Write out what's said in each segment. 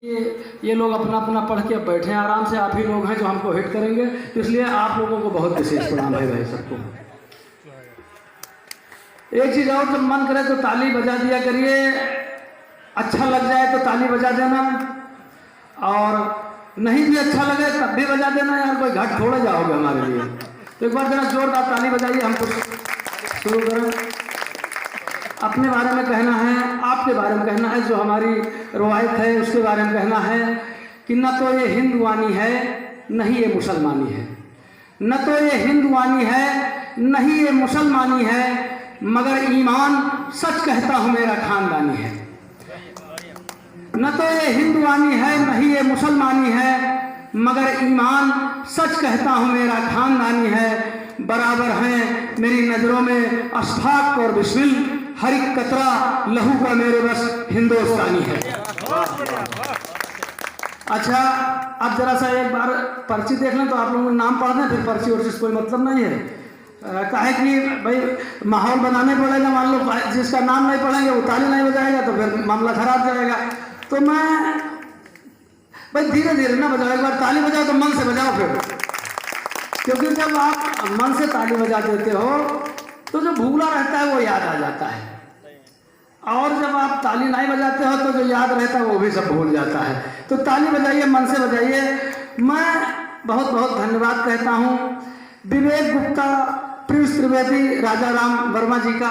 ये लोग अपना अपना पढ़ के बैठे हैं आराम से। आप ही लोग हैं जो हमको हिट करेंगे, तो इसलिए आप लोगों को बहुत विशेष प्रणाम है भाई सबको। एक चीज़ और, जब मन करे तो ताली बजा दिया करिए, अच्छा लग जाए तो ताली बजा देना, और नहीं भी अच्छा लगे तब भी बजा देना यार, कोई घाट थोड़े जाओगे हमारे लिए। तो एक बार जरा जोरदार ताली बजाइए, हमको शुरू करें। अपने बारे में कहना है, आपके बारे में कहना है, जो हमारी रवायत है उसके बारे में कहना है कि न तो ये हिंदुवानी है न ही ये मुसलमानी है, न तो ये हिंदुवानी है न ही ये मुसलमानी है, मगर ईमान सच कहता हूँ मेरा खानदानी है। न तो ये हिंदुवानी है न ही ये मुसलमानी है, मगर ईमान सच कहता हूँ मेरा खानदानी है। बराबर हैं मेरी नज़रों में अशफाक और बिस्मिल, हर एक कतरा लहू का मेरे बस हिंदुस्तानी है। अच्छा, अब जरा सा एक बार पर्ची देख लें तो आप लोगों को नाम पढ़ दें, फिर पर्ची और कोई मतलब नहीं है। काहे कि भाई माहौल बनाने पड़ेगा। मान लो जिसका नाम नहीं पढ़ेंगे वो ताली नहीं बजाएगा तो फिर मामला खराब जाएगा। तो मैं भाई धीरे धीरे ना बजाओ, एक बार ताली बजाओ तो मन से बजाओ फिर, क्योंकि जब आप मन से ताली बजा देते हो तो जो भूला रहता है वो याद आ जाता है, और जब आप ताली नहीं बजाते हो तो जो याद रहता है वो भी सब भूल जाता है। तो ताली बजाइए, मन से बजाइए। मैं बहुत बहुत धन्यवाद कहता हूँ विवेक गुप्ता, प्रिंस त्रिवेदी, राजा राम वर्मा जी का,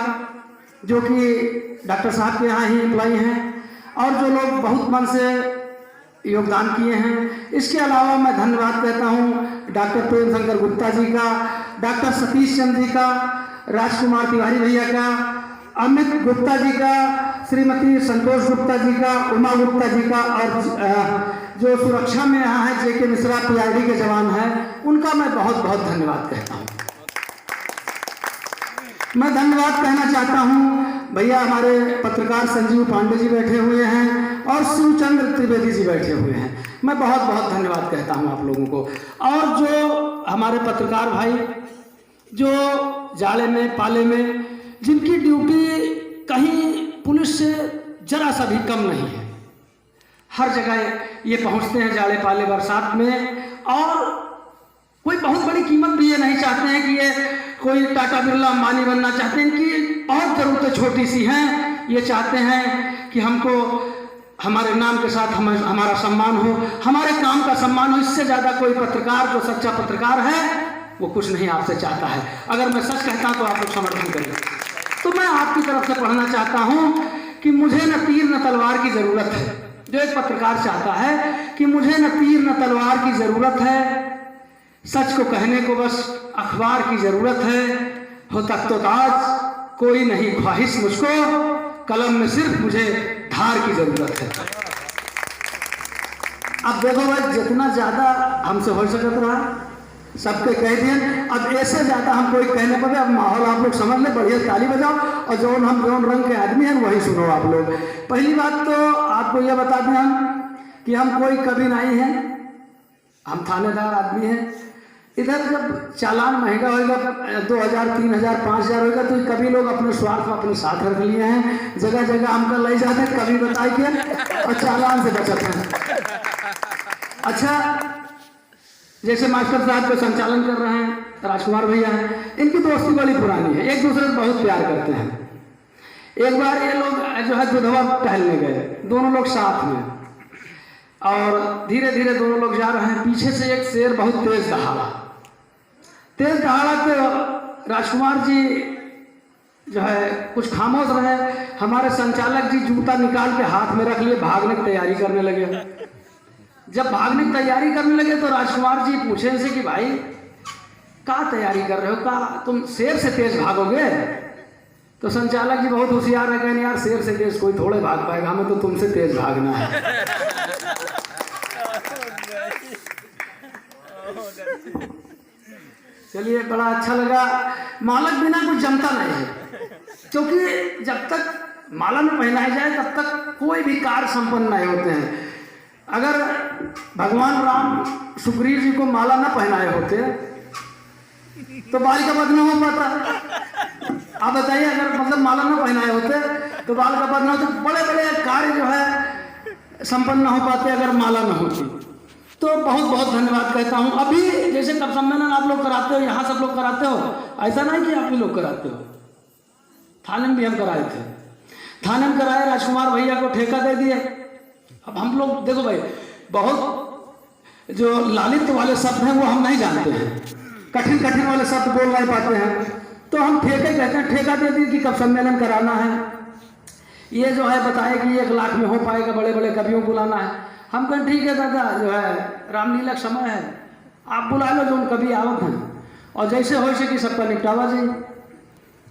जो कि डॉक्टर साहब के यहाँ ही एम्प्लॉई हैं, और जो लोग बहुत मन से योगदान किए हैं। इसके अलावा मैं धन्यवाद कहता हूँ डॉक्टर प्रेम शंकर गुप्ता जी का, डॉक्टर सतीश चंद्र जी का, राजकुमार तिवारी भैया का, अमित गुप्ता जी का, श्रीमती संतोष गुप्ता जी का, उमा गुप्ता जी का, और जो सुरक्षा में यहाँ है जेके मिश्रा पीआरडी के जवान हैं, उनका मैं बहुत बहुत धन्यवाद कहता हूँ। मैं धन्यवाद कहना चाहता हूँ भैया हमारे पत्रकार संजीव पांडे जी बैठे हुए हैं और शिवचंद्र त्रिवेदी जी बैठे हुए हैं। मैं बहुत बहुत धन्यवाद कहता हूँ आप लोगों को। और जो हमारे पत्रकार भाई जो जाड़े में पाले में, जिनकी ड्यूटी कहीं पुलिस से जरा सा भी कम नहीं है, हर जगह ये पहुँचते हैं जाड़े पाले बरसात में, और कोई बहुत बड़ी कीमत भी ये नहीं चाहते हैं कि ये कोई टाटा बिरला अंबानी बनना चाहते हैं। इनकी और ज़रूरतें छोटी सी हैं, ये चाहते हैं कि हमको हमारे नाम के साथ हमारा सम्मान हो, हमारे काम का सम्मान हो। इससे ज़्यादा कोई पत्रकार जो सच्चा पत्रकार है वो कुछ नहीं आपसे चाहता है। अगर मैं सच कहता हूँ तो आप लोग समर्थन करें। तो मैं आपकी तरफ से पढ़ना चाहता हूँ कि मुझे न तीर न तलवार की ज़रूरत है। जो एक पत्रकार चाहता है कि मुझे न तीर न तलवार की ज़रूरत है, सच को कहने को बस अखबार की ज़रूरत है। हो तक तो ताज कोई नहीं ख्वाहिश मुझको, कलम में सिर्फ मुझे धार की ज़रूरत है। अब देखो भाई, जितना ज़्यादा हमसे हो सकता रहा सबके कह दिए, अब ऐसे ज़्यादा हम कोई कहने पर अब माहौल आप लोग समझ लें, बढ़िया ताली बजाओ, और जो रंग के आदमी हैं वही सुनो आप लोग। पहली बात तो आपको यह बता दें हम कि हम कोई कभी नहीं हैं, हम थानेदार आदमी हैं। इधर जब चालान महंगा होगा 2000, 3000, 5000 होगा तो कभी लोग अपने स्वार्थ में अपने साथ रख लिए हैं, जगह जगह हमको ले जाते कभी बताए के, और चालान से बचत हैं। अच्छा, जैसे मास्टर साहब को संचालन कर रहे हैं राजकुमार भैया हैं, इनकी दोस्ती बड़ी पुरानी है, एक दूसरे से बहुत प्यार करते हैं। एक बार ये लोग जो है दुधवा टहलने गए, दोनों लोग साथ में, और धीरे धीरे दोनों लोग जा रहे हैं। पीछे से एक शेर बहुत तेज दहाड़ा तो राजकुमार जी जो है कुछ खामोश रहे। हमारे संचालक जी जूता निकाल के हाथ में रख लिए, भागने की तैयारी करने लगे। जब भागने की तैयारी करने लगे तो राजकुमार जी पूछे इनसे कि भाई क्या तैयारी कर रहे हो, क्या तुम शेर से तेज भागोगे? तो संचालक जी बहुत होशियार है, कहने यार शेर से तेज कोई थोड़े भाग पाएगा, हमें तो तुमसे तेज भागना है। चलिए, बड़ा अच्छा लगा। मालक बिना कुछ जमता नहीं है, क्योंकि जब तक माला में पहनाया जाए तब तक कोई भी कार्य संपन्न नहीं होते हैं। अगर भगवान राम सुग्रीव जी को माला न पहनाए होते तो बाल का वध न हो पाता। आप बताइए, अगर मतलब माला न पहनाए होते तो बाल का वध न होता। बड़े बड़े कार्य जो है संपन्न न हो पाते अगर माला न होती। तो बहुत बहुत धन्यवाद कहता हूँ। अभी जैसे कब सम्मेलन आप लोग कराते हो, यहाँ सब लोग कराते हो, ऐसा नहीं कि आप भी लोग कराते हो। थाने में भी हम कराए थे, थाने में कराए, राजकुमार भैया को ठेका दे दिए। अब हम लोग देखो भाई, बहुत जो लालित वाले शब्द हैं वो हम नहीं जानते हैं, कठिन कठिन वाले शब्द बोल नहीं पाते हैं, तो हम ठेके कहते हैं। ठेका दे दिए कि कब सम्मेलन कराना है, ये जो है बताए कि 1 लाख में हो पाएगा, बड़े बड़े कवियों को बुलाना है। हम कहें ठीक है दादा, जो है रामलीला का समय है, आप बुला लो जो कभी आवत हैं, और जैसे हो सके सबका निपटावा जाए।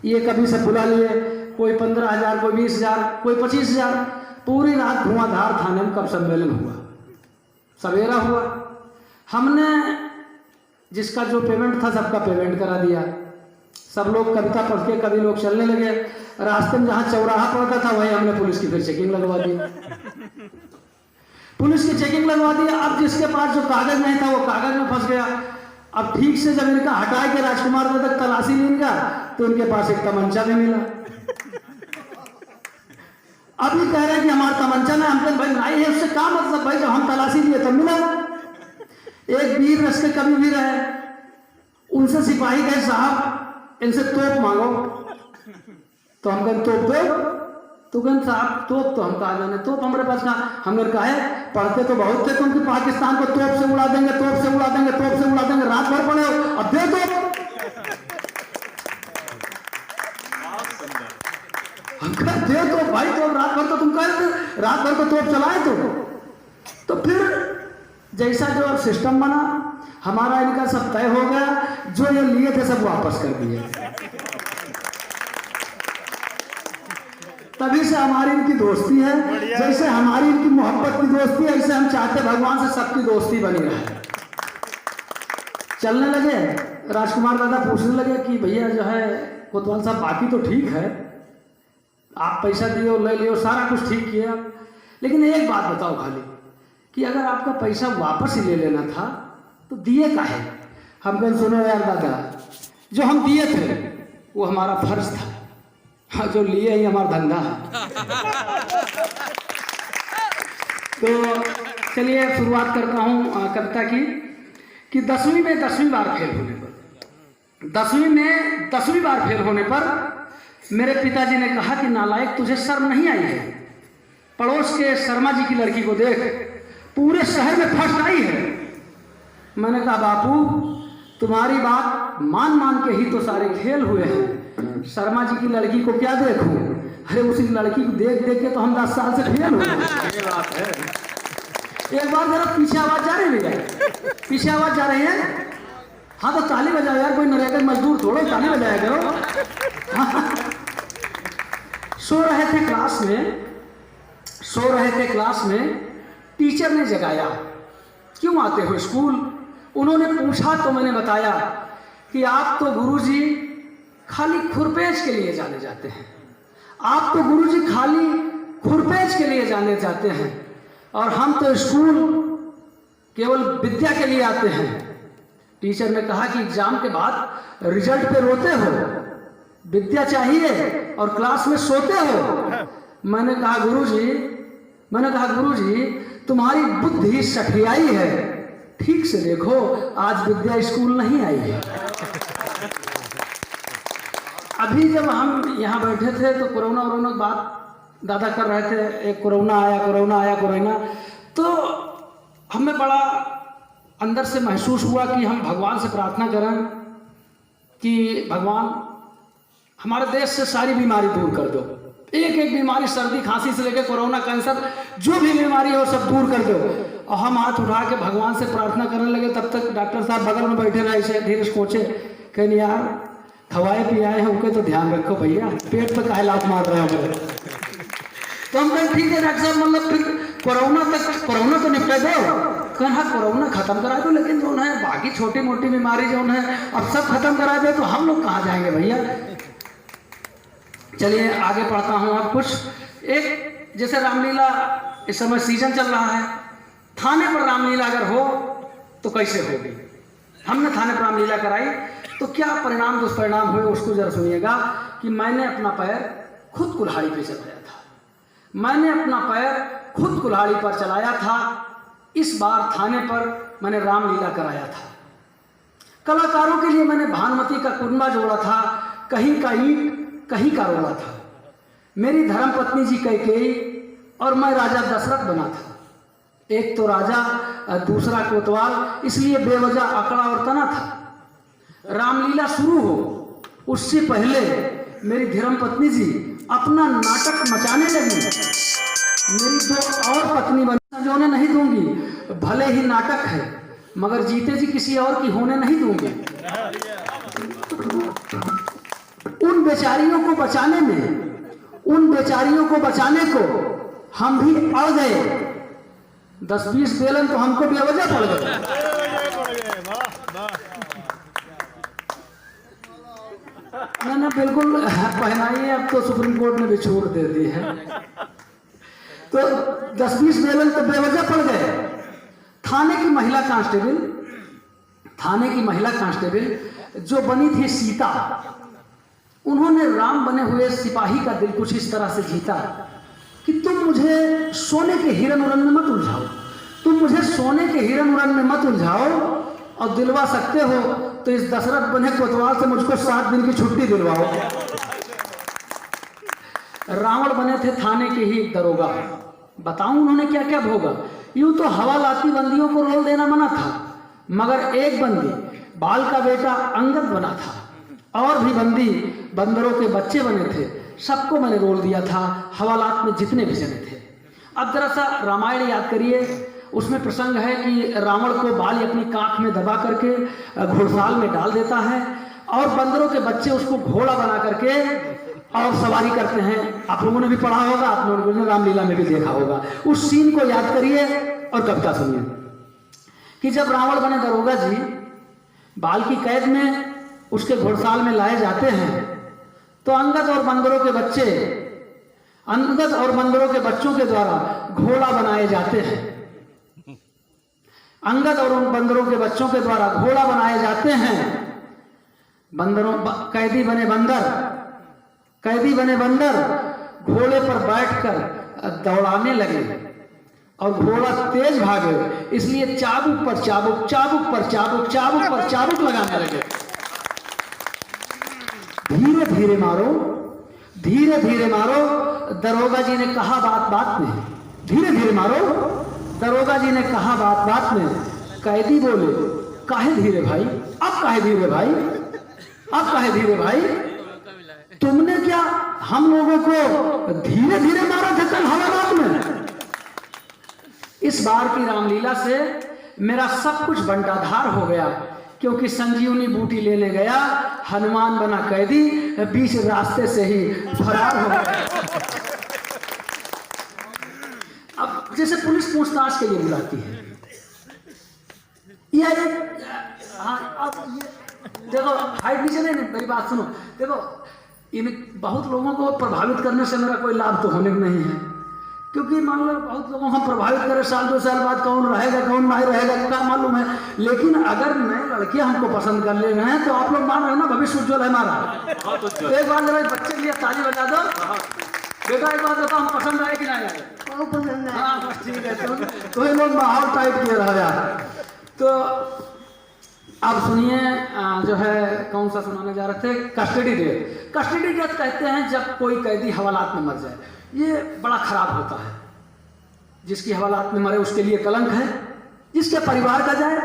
ये कभी सब बुला लिए, कोई 15,000, कोई 20,000, कोई 25,000। पूरी रात धुआंधार थाने में कब सम्मेलन हुआ, सवेरा हुआ। हमने जिसका जो पेमेंट था सबका पेमेंट करा दिया। सब लोग कविता पढ़ के कभी लोग चलने लगे। रास्ते में जहाँ चौराहा पड़ता था वहीं हमने पुलिस की फिर चेकिंग लगवा दी, पुलिस की चेकिंग लगवा दी। अब जिसके पास जो कागज नहीं था वो कागज में फंस गया। अब ठीक से जब इनका हटा के राजकुमार तक तलाशी लेगा तो उनके पास एक तमंचा भी मिला। अभी कह रहे हैं कि हमारा तमंचा ना, हम भाई नहीं है, उससे क्या मतलब भाई, जब हम तलाशी लिए तब मिला। एक वीर रस के कभी भी रहे, उनसे सिपाही कहे साहब इनसे तोप मांगो, तो हम कहें तोप दो, तो कहते साहब तोप तो हम कहा जाने, तोप हमारे पास कहा। हमने कहा है पढ़ते तो बहुत थे तुम कि पाकिस्तान को तोप से उड़ा देंगे, तोप से उड़ा देंगे, तोप से उड़ा देंगे, रात भर पड़े हो, अब दे दो। हम कहा दे दो भाई, तो रात भर तो तुम कह रहे थे, रात भर को तोप चलाए तो फिर जैसा जो सिस्टम बना हमारा, इनका सब तय हो गया, जो ये लिए थे सब वापस कर दिए। तभी से हमारी इनकी दोस्ती है, जैसे हमारी इनकी मोहब्बत की दोस्ती है, ऐसे हम चाहते भगवान से सबकी दोस्ती बनी रहे। चलने लगे, राजकुमार दादा पूछने लगे कि भैया जो है कोतवाल साहब बाकी तो ठीक है, आप पैसा दियो ले लियो, सारा कुछ ठीक किया, लेकिन एक बात बताओ खाली कि अगर आपका पैसा वापस ही ले लेना था तो दिए काहे? हम कहें सुनो यार दादा, जो हम दिए थे वो हमारा फर्ज था, हाँ जो लिए ही हमारा धंधा है। तो चलिए शुरुआत करता हूँ कविता की कि 10वीं में 10वीं बार फेल होने पर, 10वीं में 10वीं बार फेल होने पर मेरे पिताजी ने कहा कि नालायक तुझे शर्म नहीं आई है? पड़ोस के शर्मा जी की लड़की को देख, पूरे शहर में फर्स्ट आई है। मैंने कहा बापू तुम्हारी बात मान मान के ही तो सारे खेल हुए हैं, शर्मा जी की लड़की को क्या देखूं? अरे उसी लड़की को देख देख के तो हम 10 साल से फेल हुए। ये बात है। एक बार जरा पीछे आवाज जा रही है, पीछे आवाज जा रही है, हाँ तो ताली बजाओ यार, कोई नरेगा मजदूर थोड़ा ताली बजाया करो। हाँ। सो रहे थे क्लास में, टीचर ने जगाया, क्यों आते हो स्कूल? उन्होंने पूछा तो मैंने बताया कि आप तो गुरुजी खाली खुरपेज के लिए जाने जाते हैं, आप तो गुरुजी खाली खुरपेज के लिए जाने जाते हैं, और हम तो स्कूल केवल विद्या के लिए आते हैं। टीचर ने कहा कि एग्जाम के बाद रिजल्ट पे रोते हो, विद्या चाहिए और क्लास में सोते हो। मैंने कहा गुरुजी तुम्हारी बुद्धि सठियाई है, ठीक से देखो आज विद्या स्कूल नहीं आई है। अभी जब हम यहाँ बैठे थे तो कोरोना की बात दादा कर रहे थे, एक कोरोना आया, तो हमें बड़ा अंदर से महसूस हुआ कि हम भगवान से प्रार्थना करें कि भगवान हमारे देश से सारी बीमारी दूर कर दो, एक एक बीमारी, सर्दी खांसी से लेकर कोरोना, कैंसर, जो भी बीमारी है वो सब दूर कर दो। और हम हाथ उठा के भगवान से प्रार्थना करने लगे, तब तक डॉक्टर साहब बगल में बैठे रहे, ऐसे धीरे से सोचे कहीं यार खवाए पियाए हैं उनके तो ध्यान रखो भैया, पेट पे काहे लात मार रहे हो। तो हम कहें ठीक है डॉक्टर साहब, मतलब फिर कोरोना तो निपटा दो। कहें हाँ कोरोना खत्म करा दो, लेकिन जो है बाकी छोटी मोटी बीमारी जो है अब सब खत्म करा दे तो हम लोग कहाँ जाएंगे भैया। चलिए आगे पढ़ता हूँ अब कुछ। एक जैसे रामलीला इस समय सीजन चल रहा है, थाने पर रामलीला अगर हो तो कैसे होगी? हमने थाने पर रामलीला कराई तो क्या परिणाम दुष्परिणाम हुए उसको जरा सुनिएगा। कि मैंने अपना पैर खुद कुल्हाड़ी पे चलाया था, मैंने अपना पैर खुद कुल्हाड़ी पर चलाया था। इस बार थाने पर मैंने रामलीला कराया था। कलाकारों के लिए मैंने भानुमति का कुनबा जोड़ा था, कहीं का ईंट कहीं का रोड़ा था। मेरी धर्मपत्नी जी कैकेयी और मैं राजा दशरथ बना था। एक तो राजा दूसरा कोतवाल, इसलिए बेवजह अकड़ा और तना था। रामलीला शुरू हो उससे पहले मेरी धर्मपत्नी जी अपना नाटक मचाने लगी। मेरी दो और पत्नी बनने नहीं दूंगी, भले ही नाटक है मगर जीते जी किसी और की होने नहीं दूंगी। उन बेचारियों को बचाने में, उन बेचारियों को बचाने को हम भी अड़ गए। 10-20 बेलन तो हमको बेवजह पड़ गए। ना बिल्कुल पहनाइए, अब तो सुप्रीम कोर्ट ने भी छूट दे दी है। तो 10-20 बेलन तो बेवजह पड़ गए। थाने की महिला कांस्टेबल जो बनी थी सीता, उन्होंने राम बने हुए सिपाही का दिल कुछ इस तरह से जीता कि तुम मुझे सोने के हिरन उरन में मत उलझाओ, तुम मुझे सोने के हिरन उरन में मत उलझाओ, और दिलवा सकते हो तो इस दशरथ बने कोतवाल से मुझको 7 दिन की छुट्टी दिलवाओ। रावण बने थे थाने के ही एक दरोगा। बताऊं उन्होंने क्या क्या भोगा। यूं तो हवालाती बंदियों को रोल देना मना था, मगर एक बंदी बाल का बेटा अंगद बना था, और भी बंदी बंदरों के बच्चे बने थे। सबको मैंने रोल दिया था, हवालात में जितने भी जने थे। अब जरा सा रामायण याद करिए, उसमें प्रसंग है कि रावण को बाली अपनी कांख में दबा करके घोड़साल में डाल देता है, और बंदरों के बच्चे उसको घोड़ा बना करके और सवारी करते हैं। आप लोगों ने भी पढ़ा होगा, आप लोगों ने रामलीला में भी देखा होगा। उस सीन को याद करिए और कविता सुनिए कि जब रावण बने दरोगा जी बाल की कैद में उसके घोड़साल में लाए जाते हैं, तो अंगद और बंदरों के बच्चों के द्वारा घोड़ा बनाए जाते हैं। अंगद और उन बंदरों के बच्चों के द्वारा घोड़ा बनाए जाते हैं। कैदी बने बंदर घोड़े पर बैठकर दौड़ाने लगे और घोड़ा तेज भागे, इसलिए चाबुक पर चाबुक, चाबुक पर चाबुक, चाबुक पर चाबुक लगाने लगे। धीरे धीरे मारो, धीरे धीरे मारो, दरोगा जी ने कहा बात बात में। धीरे धीरे मारो, दरोगा जी ने कहा बात बात में। कैदी बोले, काहे धीरे भाई, अब काहे धीरे भाई, अब काहे धीरे भाई, तुमने क्या हम लोगों को धीरे धीरे मारा था कल हवालात में। इस बार की रामलीला से मेरा सब कुछ बंटाधार हो गया, क्योंकि संजीवनी बूटी लेने गया, हनुमान बना कैदी, बीच रास्ते से ही फरार हो गया। अब जैसे पुलिस पूछताछ के लिए बुलाती है, ये देखो हाइट नीचे नहीं, मेरी बात सुनो। देखो इन बहुत लोगों को प्रभावित करने से मेरा कोई लाभ तो होने नहीं है, क्योंकि मान लो बहुत लोगों को हम प्रभावित करें, 1-2 साल बाद कौन रहेगा कौन नहीं रहेगा क्या मालूम है। लेकिन अगर नए लड़के हमको पसंद कर ले रहे हैं तो आप लोग मान रहे हैं ना, भविष्य उज्ज्वल है हमारा। तो एक बार जरा बच्चे के लिए ताली बजा दो। बेटा एक बात बताओ, हम पसंद आए कि नहीं आए? बहुत पसंद है। हाँ बस ठीक है, तो ये लोग माहौल टाइट किए रहा यार। तो अब सुनिए, जो है कौन सा सुनाने जा रहे थे, कस्टडी डेथ। कस्टडी डेथ कहते हैं जब कोई कैदी हवालात में मर जाए। ये बड़ा खराब होता है। जिसकी हवालात में मरे उसके लिए कलंक है, जिसके परिवार का जाए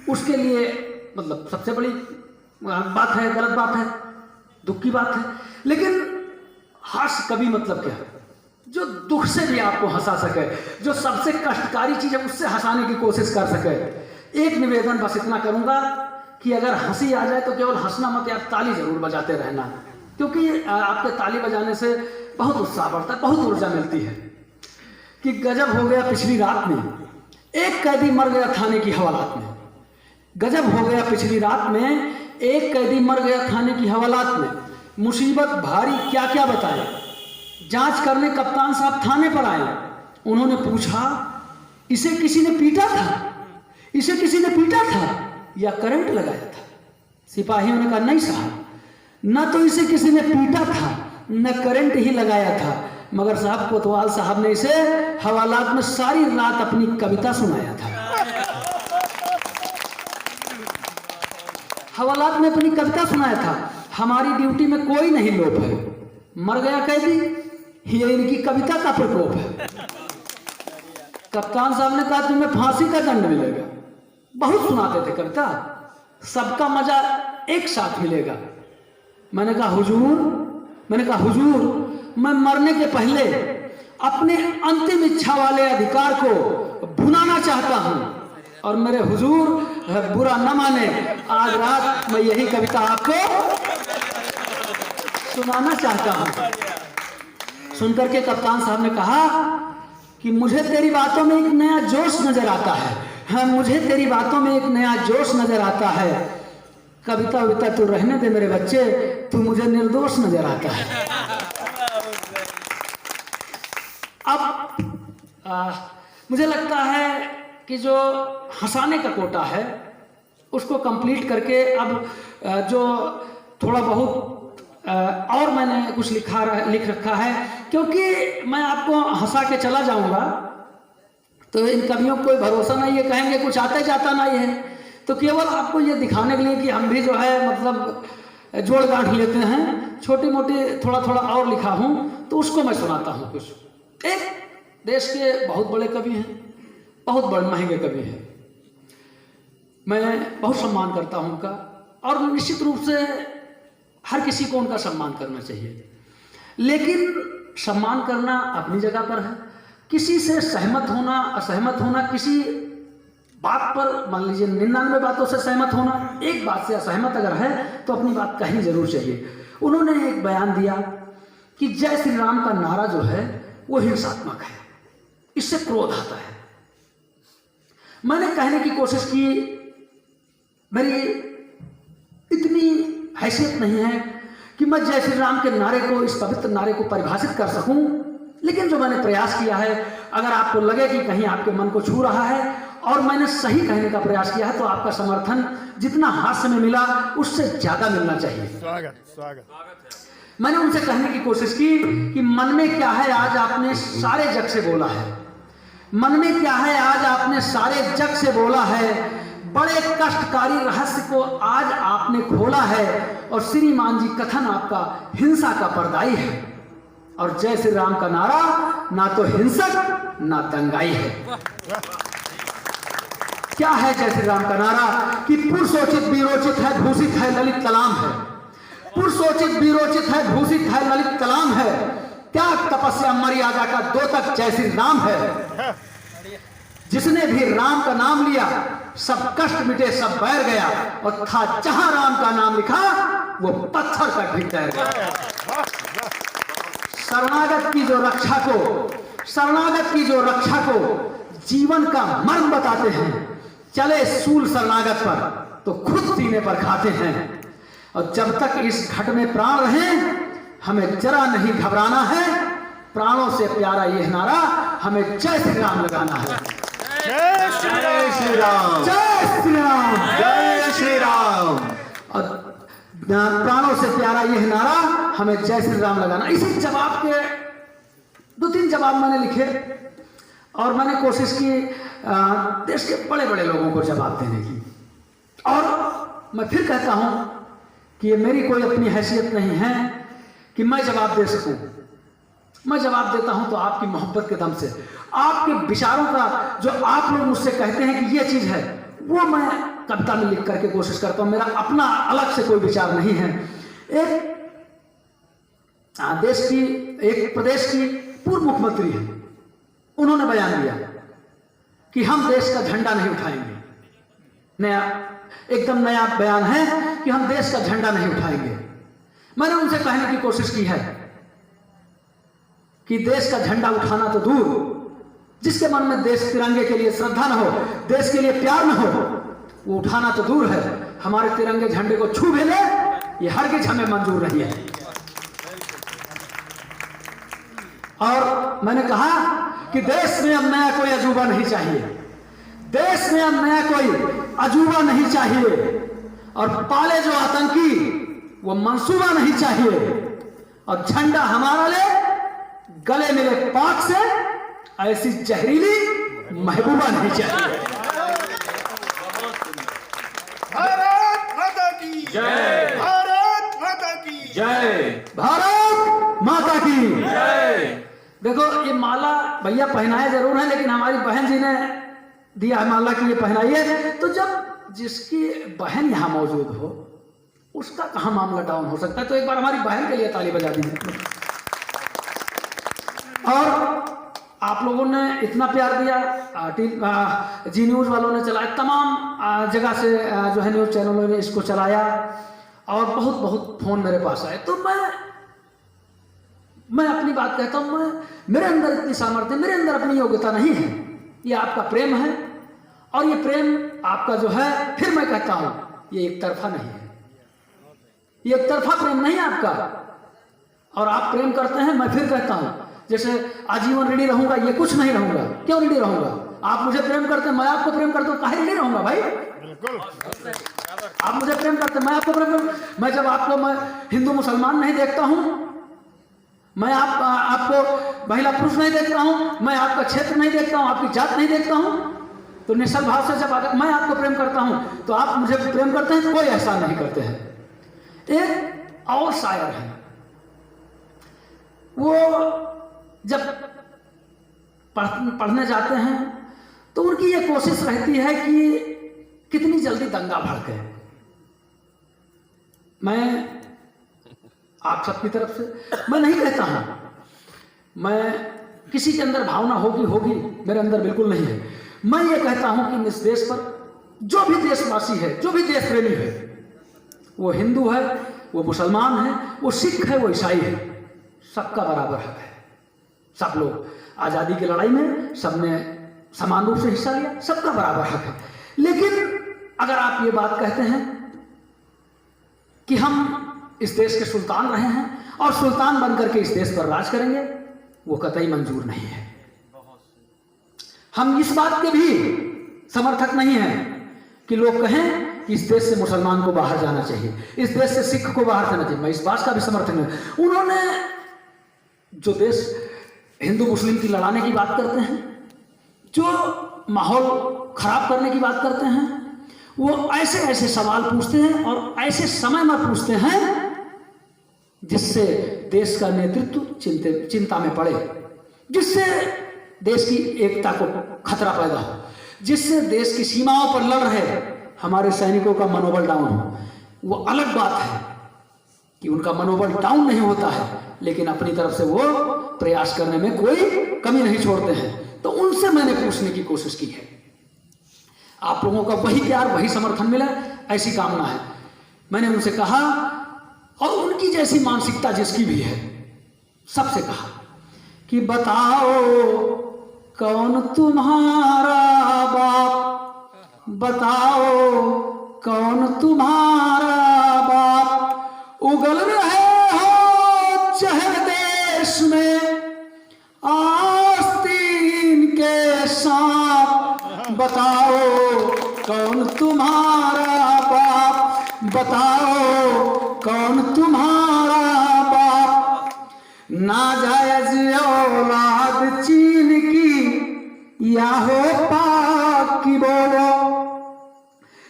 उसके लिए मतलब सबसे बड़ी बात है, गलत बात है, दुख की बात है। लेकिन हर्ष कभी मतलब क्या है, जो दुख से भी आपको हंसा सके, जो सबसे कष्टकारी चीज है उससे हंसाने की कोशिश कर सके। एक निवेदन बस इतना करूंगा कि अगर हंसी आ जाए तो केवल हंसना मत, यार ताली जरूर बजाते रहना, क्योंकि आपके ताली बजाने से बहुत उत्साह बढ़ता है, बहुत ऊर्जा मिलती है। कि गजब हो गया पिछली रात में, एक कैदी मर गया थाने की हवालात में। गजब हो गया पिछली रात में, एक कैदी मर गया थाने की हवालात में। मुसीबत भारी क्या क्या बताए। जांच करने कप्तान साहब थाने पर आए। उन्होंने पूछा, इसे किसी ने पीटा था, इसे किसी ने पीटा था या करंट लगाया था? सिपाहियों ने कहा, नहीं साहब, न तो इसे किसी ने पीटा था न करंट ही लगाया था, मगर साहब कोतवाल साहब ने इसे हवालात में सारी रात अपनी कविता सुनाया था। हवालात में अपनी कविता सुनाया था। हमारी ड्यूटी में कोई नहीं लोप है, मर गया कैदी, ये इनकी कविता का प्रकोप है। कप्तान साहब ने कहा तुम्हें फांसी का दंड मिलेगा। बहुत सुनाते थे कविता, सबका मजा एक साथ मिलेगा। मैंने कहा हुजूर मैं मरने के पहले अपने अंतिम इच्छा वाले अधिकार को भुनाना चाहता हूं, और मेरे हुजूर बुरा न माने, आज रात मैं यही कविता आपको सुनाना चाहता हूं। सुनकर के कप्तान साहब ने कहा कि मुझे तेरी बातों में एक नया जोश नजर आता है। हाँ, मुझे तेरी बातों में एक नया जोश नजर आता है। कविता विता तू रहने दे मेरे बच्चे, तू मुझे निर्दोष नजर आता है। अब मुझे लगता है कि जो हंसाने का कोटा है उसको कंप्लीट करके अब जो थोड़ा बहुत और मैंने कुछ लिख रखा है, क्योंकि मैं आपको हंसा के चला जाऊंगा तो इन कवियों को कोई भरोसा नहीं है, कहेंगे कुछ आते जाता नहीं है। तो केवल आपको ये दिखाने के लिए कि हम भी जो है मतलब जोड़ गांठ लेते हैं, छोटी मोटी थोड़ा थोड़ा और लिखा हूं तो उसको मैं सुनाता हूं कुछ। एक देश के बहुत बड़े कवि हैं, बहुत बड़े महंगे कवि हैं, मैं बहुत सम्मान करता हूं उनका, और निश्चित रूप से हर किसी को उनका सम्मान करना चाहिए। लेकिन सम्मान करना अपनी जगह पर है, किसी से सहमत होना असहमत होना, किसी बात पर मान लीजिए 99 बातों से सहमत होना, एक बात से असहमत अगर है तो अपनी बात कहनी जरूर चाहिए। उन्होंने एक बयान दिया कि जय श्री राम का नारा जो है वो हिंसात्मक है, इससे क्रोध आता है। मैंने कहने की कोशिश की, मेरी इतनी हैसियत नहीं है कि मैं जय श्री राम के नारे को, इस पवित्र नारे को परिभाषित कर सकूं, लेकिन जो मैंने प्रयास किया है, अगर आपको लगे कि कहीं आपके मन को छू रहा है और मैंने सही कहने का प्रयास किया है तो आपका समर्थन जितना हास्य में मिला उससे ज्यादा मिलना चाहिए। स्वागत। मैंने उनसे कहने की कोशिश की कि मन में क्या है आज आपने सारे जग से बोला है, मन में क्या है आज आपने सारे जग से बोला है, बड़े कष्टकारी रहस्य को आज आपने खोला है, और श्रीमान जी कथन आपका हिंसा का पर्दाई है, और जय श्री राम का नारा ना तो हिंसक ना दंगाई है। क्या है जय श्री राम का नारा कि पुरुषोचित वीरोचित है, भूषित है, ललित कलाम है। पुरुषोचित वीरोचित है, भूषित है, ललित कलाम है, त्याग तपस्या मर्यादा का द्योतक जय श्री राम है। जिसने भी राम का नाम लिया सब कष्ट मिटे, सब बैर गया, और था जहां राम का नाम लिखा वो पत्थर का ढीठ तैर गया। शरणागत की जो रक्षा को, शरणागत की जो रक्षा को जीवन का मर्म बताते हैं, चले सूल शरणागत पर तो खुद सीने पर खाते हैं, और जब तक इस घट में प्राण रहे हमें जरा नहीं घबराना है, प्राणों से प्यारा यह नारा हमें जय श्री राम लगाना है। जय श्री राम, जय श्री राम, जय श्री राम। और प्राणों से प्यारा यह नारा हमें जय श्री राम लगाना। इसी जवाब के 2-3 जवाब मैंने लिखे, और मैंने कोशिश की देश के बड़े बड़े लोगों को जवाब देने की। और मैं फिर कहता हूं कि ये मेरी कोई अपनी हैसियत नहीं है कि मैं जवाब दे सकूं, मैं जवाब देता हूं तो आपकी मोहब्बत के दम से, आपके विचारों का जो आप लोग मुझसे कहते हैं कि ये चीज है, वो मैं कविता में लिख करके कोशिश करता हूं। मेरा अपना अलग से कोई विचार नहीं है। एक देश की, एक प्रदेश की पूर्व मुख्यमंत्री है, उन्होंने बयान दिया कि हम देश का झंडा नहीं उठाएंगे। नया, एकदम नया बयान है कि हम देश का झंडा नहीं उठाएंगे। मैंने उनसे कहने की कोशिश की है कि देश का झंडा उठाना तो दूर, जिसके मन में देश तिरंगे के लिए श्रद्धा न हो, देश के लिए प्यार न हो, वो उठाना तो दूर है, हमारे तिरंगे झंडे को छू भी ले ये हरगिज हमें मंजूर नहीं है। और मैंने कहा कि देश में अब नया कोई अजूबा नहीं चाहिए, देश में अब नया कोई अजूबा नहीं चाहिए, और पाले जो आतंकी वो मंसूबा नहीं चाहिए, और झंडा हमारा ले गले मिले पाक से ऐसी जहरीली महबूबा नहीं चाहिए। भारत माता की जय। भारत माता की जय। भारत माता की जय। देखो ये माला भैया पहनाए जरूर है, लेकिन हमारी बहन जी ने दिया है माला की ये पहनाइए। तो जब जिसकी बहन यहाँ मौजूद हो उसका कहाँ मामला डाउन हो सकता है? तो एक बार हमारी बहन के लिए ताली बजा दीजिए। और आप लोगों ने इतना प्यार दिया, जी न्यूज़ वालों ने चलाया, तमाम जगह से जो है न्यूज़ चैनलों ने इसको चलाया और बहुत बहुत फोन मेरे पास आए। तो मैं अपनी बात कहता हूँ, मेरे अंदर इतनी सामर्थ्य, मेरे अंदर अपनी योग्यता नहीं है। ये आपका प्रेम है और ये प्रेम आपका जो है, फिर मैं कहता हूँ ये एक तरफा नहीं है, ये एक तरफा प्रेम नहीं है आपका। और आप प्रेम करते हैं, मैं फिर कहता हूँ जैसे आजीवन ऋणी रहूंगा, ये कुछ नहीं रहूंगा। क्यों ऋणी रहूंगा? आप मुझे प्रेम करते हैं, मैं आपको प्रेम करता हूँ, काहे ऋणी रहूंगा भाई? आप मुझे प्रेम करते हैं, मैं आपको प्रेम करता हूँ। मैं जब आपको मैं हिंदू मुसलमान नहीं देखता हूँ, मैं आपको महिला पुरुष नहीं देखता हूँ, मैं आपका क्षेत्र नहीं देखता हूँ, आपकी जात नहीं देखता हूँ, तो निश्चल भाव से जब मैं आपको प्रेम करता हूँ तो आप मुझे प्रेम करते हैं, कोई एहसान नहीं करते हैं। एक और शायर है, वो जब पढ़ने जाते हैं तो उनकी ये कोशिश रहती है कि कितनी जल्दी दंगा भड़के। मैं आप सबकी तरफ से मैं नहीं कहता हूं, मैं किसी के अंदर भावना होगी, मेरे अंदर बिल्कुल नहीं है। मैं ये कहता हूं कि इस देश पर जो भी देशवासी है, जो भी देश प्रेमी है, वो हिंदू है, वो मुसलमान है, वो सिख है, वो ईसाई है, सबका बराबर हक है। सब लोग आज़ादी की लड़ाई में सबने समान रूप से हिस्सा लिया, सबका बराबर हक है। लेकिन अगर आप ये बात कहते हैं कि हम इस देश के सुल्तान रहे हैं और सुल्तान बनकर के इस देश पर राज करेंगे, वो कतई मंजूर नहीं है। हम इस बात के भी समर्थक नहीं हैं कि लोग कहें कि इस देश से मुसलमान को बाहर जाना चाहिए, इस देश से सिख को बाहर जाना चाहिए। मैं इस बात का भी समर्थक नहीं। उन्होंने जो देश हिंदू मुस्लिम की लड़ाने की बात करते हैं, जो माहौल खराब करने की बात करते हैं, वो ऐसे ऐसे सवाल पूछते हैं और ऐसे समय में पूछते हैं जिससे देश का नेतृत्व चिंता में पड़े, जिससे देश की एकता को खतरा पैदा हो, जिससे देश की सीमाओं पर लड़ रहे हमारे सैनिकों का मनोबल डाउन हो। वो अलग बात है कि उनका मनोबल डाउन नहीं होता है, लेकिन अपनी तरफ से वो प्रयास करने में कोई कमी नहीं छोड़ते हैं। तो उनसे मैंने पूछने की कोशिश की है। आप लोगों का वही प्यार, वही समर्थन मिला, ऐसी कामना है। मैंने उनसे कहा, और उनकी जैसी मानसिकता जिसकी भी है, सबसे कहा कि बताओ कौन तुम्हारा बाप, बताओ कौन तुम्हारा बाप, उगल रहे हो चहर देश में आस्तीन के सांप, बताओ कौन तुम्हारा बाप, बताओ कौन तुम्हारा बाप। नाजायज औलाद चीन की या हो पाक की बोलो,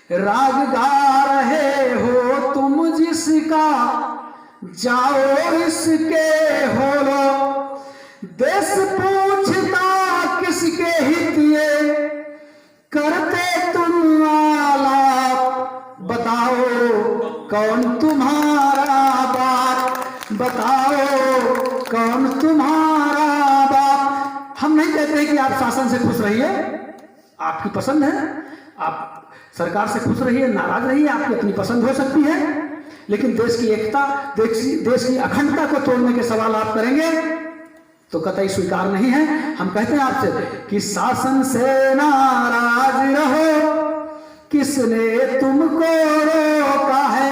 राग गा रहे हो तुम जिसका, जाओ इसके हो लो। देश पूछता किसके हित ये, करते तुम आलाप, बताओ कौन तुम्हारा बाप, बताओ कौन तुम्हारा बाप। हम नहीं कहते कि आप शासन से खुश रहिए, आपकी पसंद है, आप सरकार से खुश रहिए, नाराज रहिए, आपकी अपनी पसंद हो सकती है, लेकिन देश की एकता, देश की अखंडता को तोड़ने के सवाल आप करेंगे तो कतई स्वीकार नहीं है। हम कहते हैं आपसे कि शासन से नाराज रहो, किसने तुमको रोका है,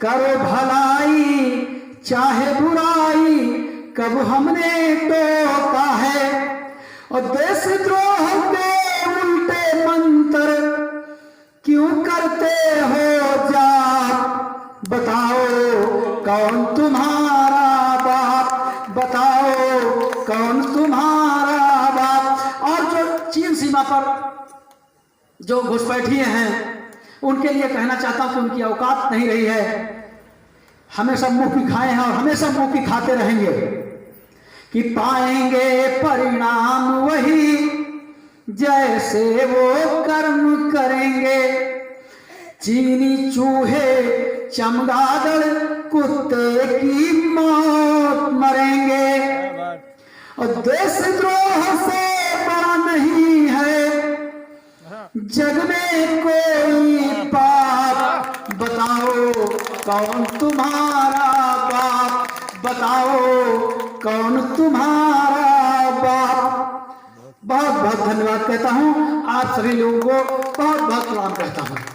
करो भलाई चाहे बुराई, कब हमने टोका है। और देशद्रोह के उल्टे मंत्र क्यों करते हो जाप, बताओ कौन तुम्हारा बाप, बताओ जो घुसपैठिए हैं उनके लिए कहना चाहता हूं कि उनकी औकात नहीं रही है, हमेशा मुंह की खाए हैं और हमेशा मुंह की खाते रहेंगे कि पाएंगे परिणाम वही जैसे वो कर्म करेंगे। चीनी चूहे चमगादड़ कुत्ते की मौत मरेंगे। और देशद्रोह से बड़ा नहीं है जग में कोई पाप। बताओ कौन तुम्हारा बाप, बताओ कौन तुम्हारा बाप। बहुत बहुत धन्यवाद कहता हूं, आप सभी लोगों को बहुत बहुत प्रणाम करता हूं।